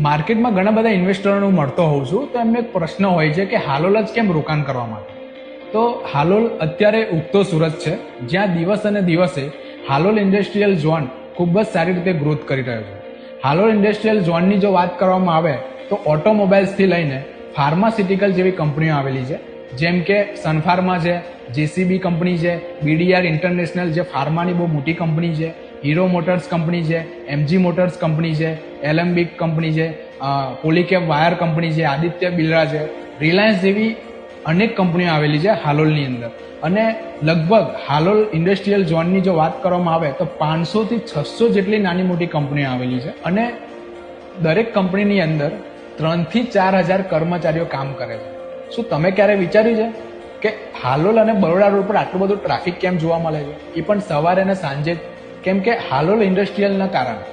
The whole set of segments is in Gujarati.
માર્કેટમાં ઘણા બધા ઇન્વેસ્ટરોને હું મળતો હોઉં છું, તો એમને એક પ્રશ્ન હોય છે કે હાલોલ જ કેમ રોકાણ કરવા માટે. તો હાલોલ અત્યારે ઉગતો સુરત છે, જ્યાં દિવસ અને દિવસે હાલોલ ઇન્ડસ્ટ્રીયલ ઝોન ખૂબ જ સારી રીતે ગ્રોથ કરી રહ્યો છે. હાલોલ ઇન્ડસ્ટ્રીયલ ઝોનની જો વાત કરવામાં આવે તો ઓટોમોબાઈલ્સથી લઈને ફાર્માસ્યુટિકલ જેવી કંપનીઓ આવેલી છે, જેમ કે સનફાર્મા છે, જેસીબી કંપની છે, બીડીઆર ઇન્ટરનેશનલ જે ફાર્માની બહુ મોટી કંપની છે, હીરો મોટર્સ કંપની છે, એમજી મોટર્સ કંપની છે, એલેમ્બિક કંપની છે, પોલીકેપ વાયર કંપની છે, આદિત્ય બિરલા છે, રિલાયન્સ જેવી અનેક કંપનીઓ આવેલી છે હાલોલની અંદર. અને લગભગ હાલોલ ઇન્ડસ્ટ્રીયલ ઝોનની જો વાત કરવામાં આવે તો 500 થી 600 જેટલી નાની મોટી કંપનીઓ આવેલી છે. અને દરેક કંપનીની અંદર 3 થી 4 હજાર કર્મચારીઓ કામ કરે છે. શું તમે ક્યારે વિચાર્યું છે કે હાલોલ અને બરોડા રોડ પર આટલું બધું ટ્રાફિક કેમ જોવા મળે છે? એ પણ સવારે અને સાંજે. કેમ કે હાલોલ ઇન્ડસ્ટ્રીયલના કારણે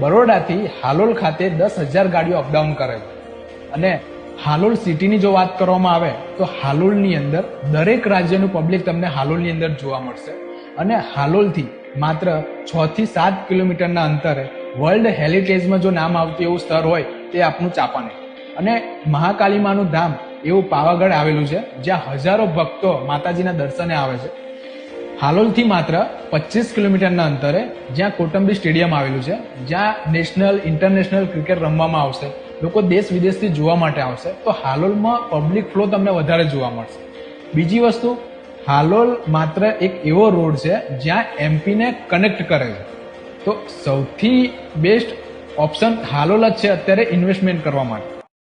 બરોડાથી હાલોલ ખાતે 10,000 ગાડીઓ અપડાઉન કરે છે. અને હાલોલ સિટીની જો વાત કરવામાં આવે તો હાલોલની અંદર દરેક રાજ્યનું પબ્લિક તમને હાલોલની અંદર જોવા મળશે. અને હાલોલથી માત્ર 6 થી 7 કિલોમીટરના અંતરે વર્લ્ડ હેરિટેજમાં જો નામ આવતું એવું સ્થળ હોય તે આપણું ચાંપાનેર. અને મહાકાલીમાનું ધામ એવું પાવાગઢ આવેલું છે, જ્યાં હજારો ભક્તો માતાજીના દર્શને આવે છે. હાલોલથી માત્ર 25 કિલોમીટરના અંતરે જ્યાં કોટંબી સ્ટેડિયમ આવેલું છે, જ્યાં નેશનલ ઇન્ટરનેશનલ ક્રિકેટ રમવામાં આવશે, લોકો દેશ વિદેશથી જોવા માટે આવશે, તો હાલોલમાં પબ્લિક ફ્લો તમને વધારે જોવા મળશે. બીજી વસ્તુ, હાલોલ માત્ર એક એવો રોડ છે જ્યાં એમપીને કનેક્ટ કરે છે. તો સૌથી બેસ્ટ ઓપ્શન હાલોલ જ છે અત્યારે ઇન્વેસ્ટમેન્ટ કરવા માટે.